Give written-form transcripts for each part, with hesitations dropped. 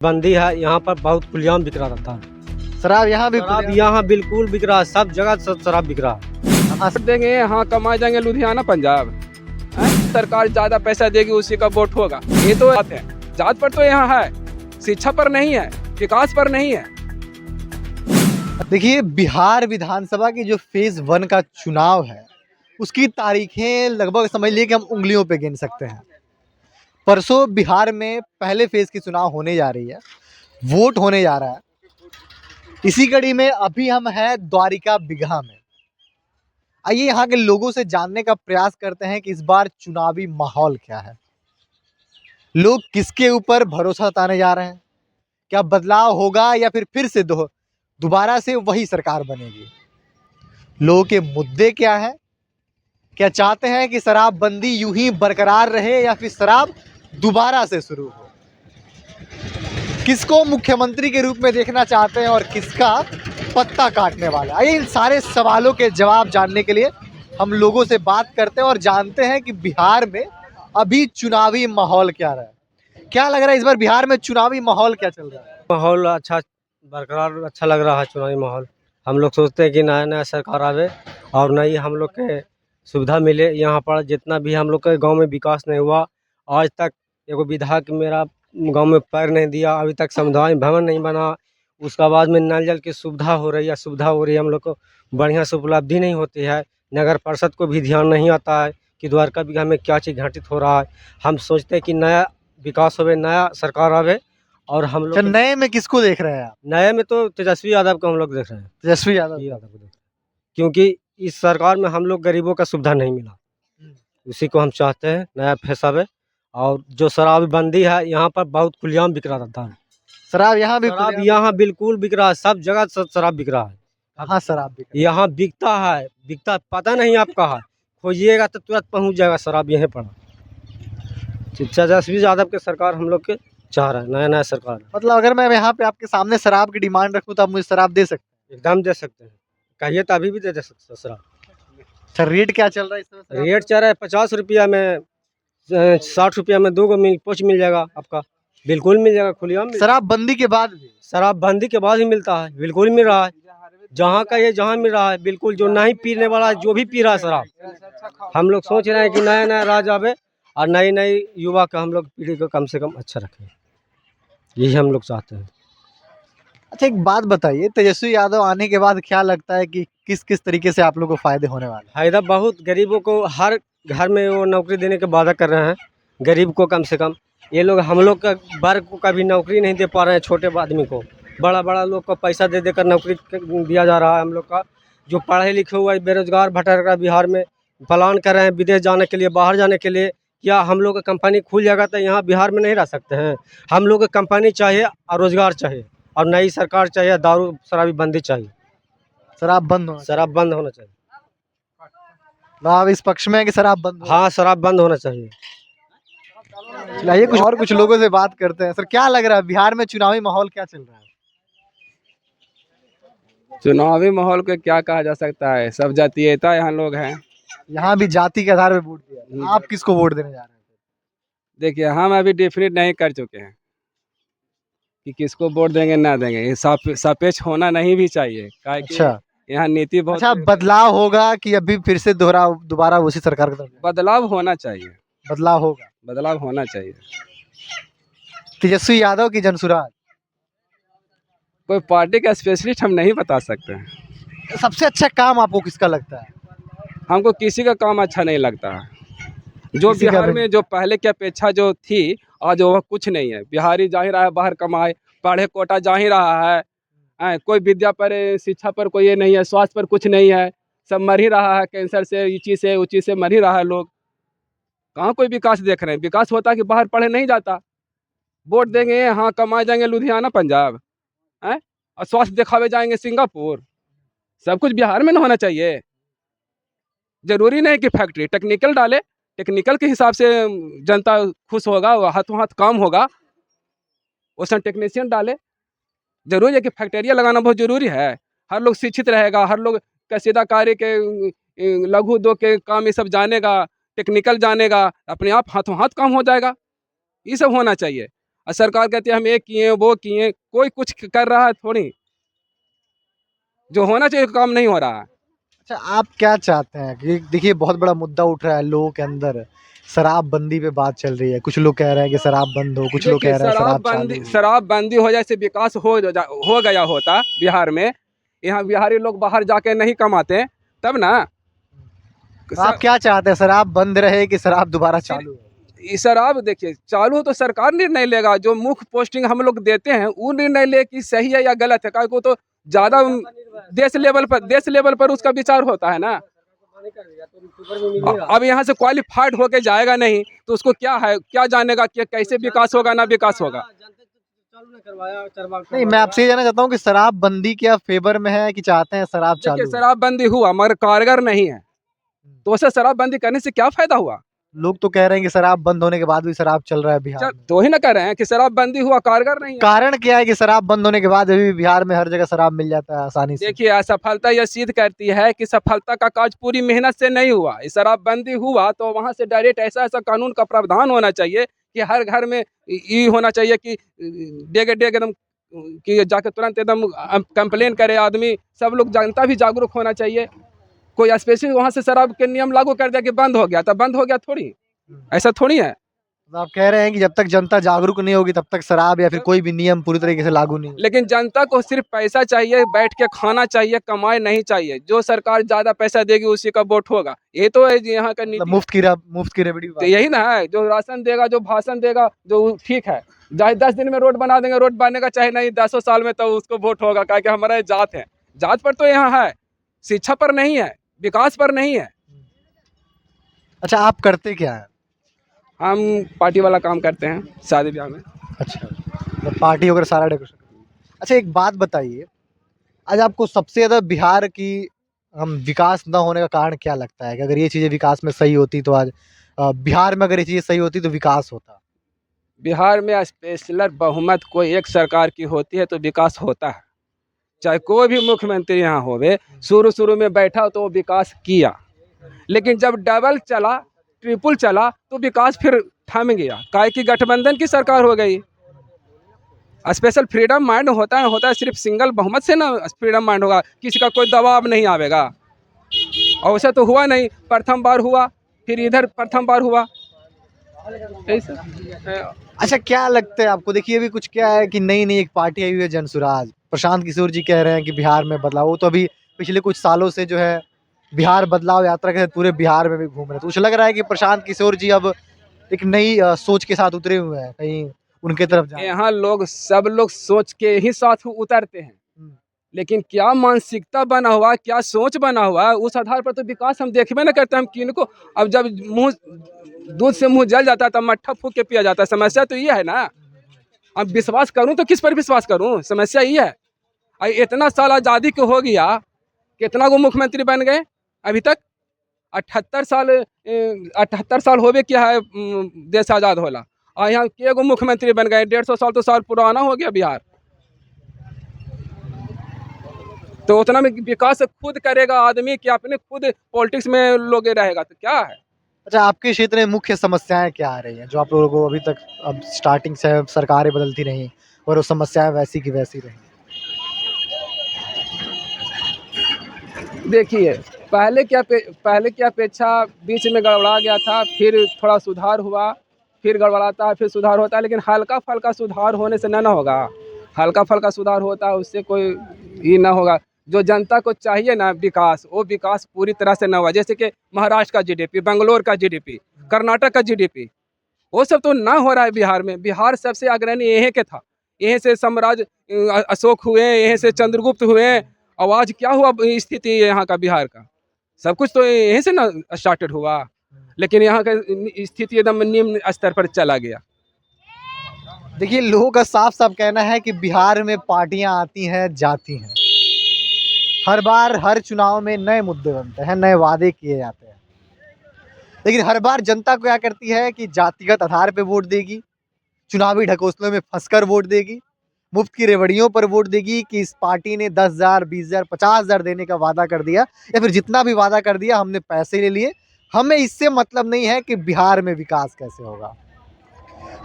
बंदी है। यहाँ पर बहुत खुलेआम बिक रहा था शराब यहाँ भी शराब, यहाँ बिल्कुल बिक रहा है, सब जगह शराब बिक रहा है। वोट देंगे, हाँ कमाए जाएंगे लुधियाना पंजाब। सरकार ज्यादा पैसा देगी उसी का वोट होगा, ये तो बात है। जात पर तो यहाँ है, शिक्षा पर नहीं है, विकास पर नहीं है। देखिए, बिहार विधानसभा की जो फेज 1 का चुनाव है उसकी तारीखें लगभग समझ लिए कि हम उंगलियों पे गिन सकते हैं। परसों बिहार में पहले फेज की चुनाव होने जा रही है, वोट होने जा रहा है। इसी कड़ी में अभी हम हैं द्वारिका बिगहा में। आइए यहाँ के लोगों से जानने का प्रयास करते हैं कि इस बार चुनावी माहौल क्या है, लोग किसके ऊपर भरोसा जताने जा रहे हैं, क्या बदलाव होगा या फिर से दोबारा से वही सरकार बनेगी। लोगों के मुद्दे क्या हैं, क्या चाहते हैं कि शराबबंदी यूं ही बरकरार रहे या फिर शराब दोबारा से शुरू हो, किसको मुख्यमंत्री के रूप में देखना चाहते हैं और किसका पत्ता काटने वाला। आइए इन सारे सवालों के जवाब जानने के लिए हम लोगों से बात करते हैं और जानते हैं कि बिहार में अभी चुनावी माहौल क्या रहा है। क्या लग रहा है इस बार बिहार में चुनावी माहौल क्या चल रहा है? माहौल अच्छा बरकरार अच्छा लग रहा है चुनावी माहौल। हम लोग सोचते हैं कि नया नया सरकार आवे और नई हम लोग के सुविधा मिले। यहाँ पर जितना भी हम लोग के गांव में विकास नहीं हुआ, आज तक एगो विधायक मेरा गांव में पैर नहीं दिया, अभी तक समुदाय भवन नहीं बना। उसका बाद में नल जल की सुविधा हो रही है, हम लोग को बढ़िया से उपलब्धि नहीं होती है। नगर परिषद को भी ध्यान नहीं आता है कि द्वारका बिगहा में क्या चीज़ घटित हो रहा है। हम सोचते हैं कि नया विकास होवे, नया सरकार आवे। और हम लोग नए में किसको देख रहे हैं आप? नए में तो तेजस्वी यादव को हम लोग देख रहे हैं। तेजस्वी यादव को देख रहे हैं, क्योंकि इस सरकार में हम लोग गरीबों का सुविधा नहीं मिला, उसी को हम चाहते हैं नया फेस आवे। और जो शराबबंदी है, यहाँ पर बहुत खुलेआम बिक रहा था शराब यहाँ भी शराब, यहाँ बिल्कुल बिक रहा है, सब जगह शराब बिक रहा है। हाँ, शराब बिक रहा है। यहाँ बिकता पता नहीं आपका है, खोजिएगा तो तुरंत पहुँच जाएगा शराब यहीं पर। तेजस्वी यादव के सरकार हम लोग के चाह रहा है, नया नया सरकार। मतलब अगर मैं यहाँ पे आपके सामने शराब की डिमांड रखूँ तो आप मुझे शराब दे सकते एकदम दे सकते हैं, कहिए तो अभी भी दे सकते हैं शराब। हैं? सर रेट क्या चल रहा है इस समय शराब रेट चल रहा है 50 रुपया में, 60 रुपया में 2 पोच मिल जाएगा आपका, बिल्कुल मिल जाएगा खुलेआम। शराबबंदी के बाद भी शराबबंदी के बाद ही मिलता है, बिल्कुल मिल रहा है। जहाँ का ये जहाँ मिल रहा है, बिल्कुल जो नहीं पीने वाला है, जो भी पी रहा है शराब। हम लोग सोच रहे हैं कि नया नया राज आवे और नई नई युवा का हम लोग पीढ़ी को कम से कम अच्छा रखें, यही हम लोग चाहते हैं। अच्छा, एक बात बताइए, तेजस्वी यादव आने के बाद क्या लगता है कि किस किस तरीके से आप लोगों को फायदे होने वाले हैं? फायदा बहुत, गरीबों को हर घर में वो नौकरी देने के वादा कर रहे हैं, गरीब को कम से कम। ये लोग हम लोग का वर्ग को कभी नौकरी नहीं दे पा रहे हैं, छोटे आदमी को बड़ा बड़ा लोग को पैसा दे देकर नौकरी दिया जा रहा है। हम लोग का जो पढ़े लिखे हुआ बेरोजगार भटक रहा है बिहार में, प्लान कर रहे हैं विदेश जाने के लिए, बाहर जाने के लिए। क्या हम लोग का कंपनी खुल जाएगा तो यहाँ बिहार में नहीं रह सकते हैं? हम लोग को कंपनी चाहिए और रोजगार चाहिए और नई सरकार चाहिए, दारू शराबी बंदी चाहिए, शराब बंद होना शराब बंद होना चाहिए। तो आप इस पक्ष में है कि शराब बंद हो? हाँ, शराब बंद होना चाहिए। चलिए कुछ लोगों से बात करते हैं। सर क्या लग रहा है बिहार में चुनावी माहौल क्या चल रहा है? चुनावी माहौल को क्या कहा जा सकता है, सब जातीयता यहाँ लोग हैं। यहाँ भी जाति के आधार पे वोट दिया, आप किसको वोट देने जा रहे हैं? देखिए, हम अभी डिफरेंट नहीं कर चुके हैं कि किसको वोट देंगे ना देंगे। ये सापेक्ष होना नहीं भी चाहिए। अच्छा, यहाँ नीति बहुत अच्छा, बदलाव होगा कि अभी फिर से दोबारा उसी सरकार का बदलाव होना चाहिए, बदलाव होगा? बदलाव होना चाहिए। तेजस्वी यादव की जनसुराज? कोई पार्टी का स्पेशलिस्ट हम नहीं बता सकते हैं। सबसे अच्छा काम आपको किसका लगता है? हमको किसी का काम अच्छा नहीं लगता है। जो किसी का बिहार भी में जो पहले की अपेक्षा जो थी, आज वह कुछ नहीं है। बिहारी जा ही रहा है बाहर कमाए, पढ़े कोटा जा ही रहा है। कोई विद्या पर, शिक्षा पर कोई ये नहीं है, स्वास्थ्य पर कुछ नहीं है। सब मर ही रहा है, कैंसर से, ऊँची से मर ही रहा है लोग। कहाँ कोई विकास देख रहे हैं? विकास होता कि बाहर पढ़े नहीं जाता। वोट देंगे, हाँ कमाए जाएंगे लुधियाना पंजाब, और स्वास्थ्य दिखावे जाएंगे सिंगापुर। सब कुछ बिहार में ना होना चाहिए। जरूरी नहीं कि फैक्ट्री टेक्निकल डाले, टेक्निकल के हिसाब से जनता खुश होगा, हाथों हाथ काम होगा, उसमें टेक्नीशियन डाले। जरूरी है कि फैक्ट्रिया लगाना बहुत जरूरी है। हर लोग शिक्षित रहेगा, हर लोग कसीदा कार्य के, लघु उद्योग के काम ये सब जानेगा, टेक्निकल जानेगा, अपने आप हाथों हाथ काम हो जाएगा। ये सब होना चाहिए। और सरकार कहती है हम ये किए वो किए, कोई कुछ कर रहा है थोड़ी, जो होना चाहिए काम नहीं हो रहा है। अच्छा, आप क्या चाहते हैं कि देखिए बहुत बड़ा मुद्दा उठ रहा है लोगों के अंदर, शराबबंदी पे बात चल रही है, कुछ लोग कह रहे हैं कि शराब बंद हो, कुछ लोग देखिए कह रहे हैं शराब चालू हो। शराबबंदी हो जाए से विकास हो गया होता बिहार में, यहाँ बिहारी लोग बाहर जाके नहीं कमाते तब ना। तो आप क्या चाहते हैं, शराब बंद रहे कि शराब दोबारा चालू हो? ये शराब देखिए चालू हो तो सरकार निर्णय लेगा, जो मुख्य पोस्टिंग हम लोग देते हैं वो निर्णय ले कि सही है या गलत है, को तो ज्यादा देश लेवल पर उसका विचार होता है ना। अब यहाँ से क्वालिफाइड होके जाएगा नहीं तो उसको क्या है, क्या जानेगा कि कैसे विकास होगा ना विकास होगा। नहीं, मैं आपसे ये जानना चाहता हूँ कि शराबबंदी क्या फेवर में है कि चाहते हैं शराब देखिए चालू हो? शराबबंदी हुआ मगर कारगर नहीं है, तो उसे शराबबंदी करने से क्या फायदा हुआ। लोग तो कह रहे हैं कि शराब बंद होने के बाद भी शराब चल रहा है बिहार में। तो ही ना कह रहे हैं कि शराबबंदी हुआ कारगर नहीं है। कारण क्या है कि शराब बंद होने के बाद अभी भी बिहार में हर जगह शराब मिल जाता है आसानी से? देखिए असफलता यह सिद्ध करती है कि सफलता का काज पूरी मेहनत से नहीं हुआ। इस शराबबंदी हुआ तो वहां से डायरेक्ट ऐसा ऐसा कानून का प्रावधान होना चाहिए कि हर घर में ये होना चाहिए कि डेगे डेगे एकदम कि जाके तुरंत एकदम कंप्लेन करे आदमी, सब लोग जनता भी जागरूक होना चाहिए। कोई स्पेशल वहां से शराब के नियम लागू कर दिया कि बंद हो गया, तब बंद हो गया थोड़ी, ऐसा थोड़ी है। तो आप कह रहे हैं कि जब तक जनता जागरूक नहीं होगी तब तक शराब या फिर कोई भी नियम पूरी तरीके से लागू नहीं होगा। लेकिन जनता को सिर्फ पैसा चाहिए, बैठ के खाना चाहिए, कमाई नहीं चाहिए। जो सरकार ज्यादा पैसा देगी उसी का वोट होगा, ये तो है यहाँ का मतलब नीति। मुफ्त की रेवड़ी तो यही ना है, जो राशन देगा जो भाषण देगा जो ठीक है, चाहे 10 दिन में रोड बना देंगे, रोड बनने का चाहे नहीं 10 साल में, तो उसको वोट होगा, क्या कि हमारा ये जात है। जात पर तो यहाँ है, शिक्षा पर नहीं है, विकास पर नहीं है। अच्छा, आप करते क्या है? हम पार्टी वाला काम करते हैं शादी ब्याह में। अच्छा, मतलब पार्टी वगैरह सारा डेकोरेशन। अच्छा, एक बात बताइए, आज आपको सबसे ज़्यादा बिहार की हम विकास ना होने का कारण क्या लगता है कि अगर ये चीज़ें विकास में सही होती तो आज बिहार में अगर ये चीज़ें सही होती तो विकास होता? बिहार में स्पेशलर बहुमत कोई एक सरकार की होती है तो विकास होता है। चाहे कोई भी मुख्यमंत्री यहाँ होवे, शुरू में बैठा तो वो विकास किया, लेकिन जब डबल चला ट्रिपल चला तो विकास फिर थम गया, काहे की गठबंधन की सरकार हो गई। स्पेशल फ्रीडम माइंड होता है सिर्फ सिंगल बहुमत से ना फ्रीडम माइंड होगा, किसी का कोई दबाव नहीं आवेगा। और वैसे तो हुआ नहीं, प्रथम बार हुआ, फिर इधर प्रथम बार हुआ। अच्छा, क्या लगता है आपको? देखिए अभी कुछ क्या है कि नई एक पार्टी आई हुई है जनसुराज, प्रशांत किशोर जी कह रहे हैं कि बिहार में बदलाव। वो तो अभी पिछले कुछ सालों से जो है बिहार बदलाव यात्रा के तहत पूरे बिहार में भी घूम रहे हैं, तो मुझे लग रहा है कि प्रशांत किशोर जी अब एक नई सोच के साथ उतरे हुए हैं, कहीं उनके तरफ जाए। यहाँ लोग सब लोग सोच के ही साथ उतरते हैं, लेकिन क्या मानसिकता बना हुआ, क्या सोच बना हुआ है, उस आधार पर तो विकास हम देखबे ना करते। हम किनको अब जब मुंह दूध से मुंह जल जाता है तब मट्ठा फूक के पिया जाता है। समस्या तो ये है ना, अब विश्वास करूं तो किस पर विश्वास करूं, समस्या ये है। इतना साल आज़ादी को हो गया, कितना को मुख्यमंत्री बन गए अभी तक? 78 साल होवे क्या है देश आज़ाद होला, और यहाँ के गो मुख्यमंत्री बन गए। 150 साल तो साल पुराना हो गया बिहार। तो उतना में विकास खुद करेगा आदमी कि अपने खुद पॉलिटिक्स में लोग रहेगा तो क्या है। अच्छा, आपके क्षेत्र में मुख्य समस्याएं क्या आ रही हैं जो आप लोगों को अभी तक, अब स्टार्टिंग से सरकारें बदलती रहीं और वो समस्याएं वैसी की वैसी रहीं? देखिए पहले की अपेक्षा बीच में गड़बड़ा गया था, फिर थोड़ा सुधार हुआ, फिर गड़बड़ाता है, फिर सुधार होता है, लेकिन हल्का फल्का सुधार होने से ना होगा। हल्का फल्का सुधार होता है उससे कोई ही ना होगा। जो जनता को चाहिए ना विकास, वो विकास पूरी तरह से ना हुआ। जैसे कि महाराष्ट्र का जीडीपी, बेंगलोर का जीडीपी, कर्नाटक का जीडीपी, वो सब तो ना हो रहा है बिहार में। बिहार सबसे अग्रणी यहीं के था, यहीं से साम्राज्य अशोक हुए, यहीं से चंद्रगुप्त हुए। और आज क्या हुआ स्थिति यहाँ का बिहार का, सब कुछ तो यहीं से ना स्टार्टेड हुआ, लेकिन यहाँ का स्थिति एकदम निम्न स्तर पर चला गया। देखिए, लोगों का साफ साफ कहना है कि बिहार में पार्टियां आती हैं जाती हैं, हर बार हर चुनाव में नए मुद्दे बनते हैं, नए वादे किए जाते हैं, लेकिन हर बार जनता को क्या करती है कि जातिगत आधार पे वोट देगी, चुनावी ढकोसलों में फंसकर वोट देगी, मुफ्त की रेवड़ियों पर वोट देगी कि इस पार्टी ने 10,000, 20,000, 50,000 देने का वादा कर दिया, या फिर जितना भी वादा कर दिया हमने पैसे ले लिए, हमें इससे मतलब नहीं है कि बिहार में विकास कैसे होगा।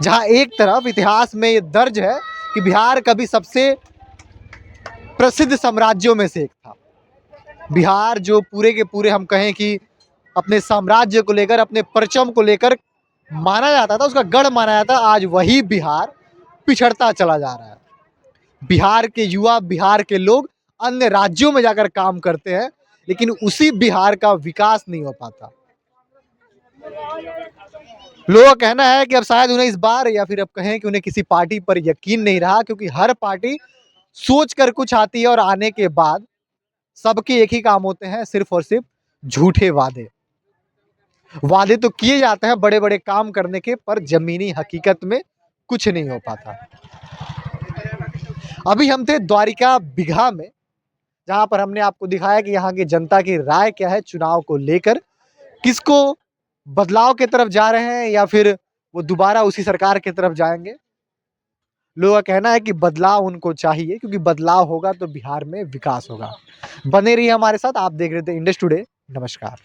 जहां एक तरफ इतिहास में ये दर्ज है कि बिहार कभी सबसे प्रसिद्ध साम्राज्यों में से एक था। बिहार जो पूरे के पूरे हम कहें कि अपने साम्राज्य को लेकर, अपने परचम को लेकर माना जाता था, उसका गढ़ माना जाता, आज वही बिहार पिछड़ता चला जा रहा है। बिहार के युवा, बिहार के लोग अन्य राज्यों में जाकर काम करते हैं, लेकिन उसी बिहार का विकास नहीं हो पाता। लोगों का कहना है कि अब शायद उन्हें इस बार, या फिर अब कहें कि उन्हें किसी पार्टी पर यकीन नहीं रहा, क्योंकि हर पार्टी सोच कर कुछ आती है और आने के बाद सबके एक ही काम होते हैं, सिर्फ और सिर्फ झूठे वादे। वादे तो किए जाते हैं बड़े बड़े काम करने के, पर जमीनी हकीकत में कुछ नहीं हो पाता। अभी हम थे द्वारिका बिघा में, जहां पर हमने आपको दिखाया कि यहाँ की जनता की राय क्या है चुनाव को लेकर, किसको बदलाव की तरफ जा रहे हैं या फिर वो दोबारा उसी सरकार की तरफ जाएंगे। लोगों का कहना है कि बदलाव उनको चाहिए, क्योंकि बदलाव होगा तो बिहार में विकास होगा। बने रहिए हमारे साथ, आप देख रहे थे इंडस टुडे। नमस्कार।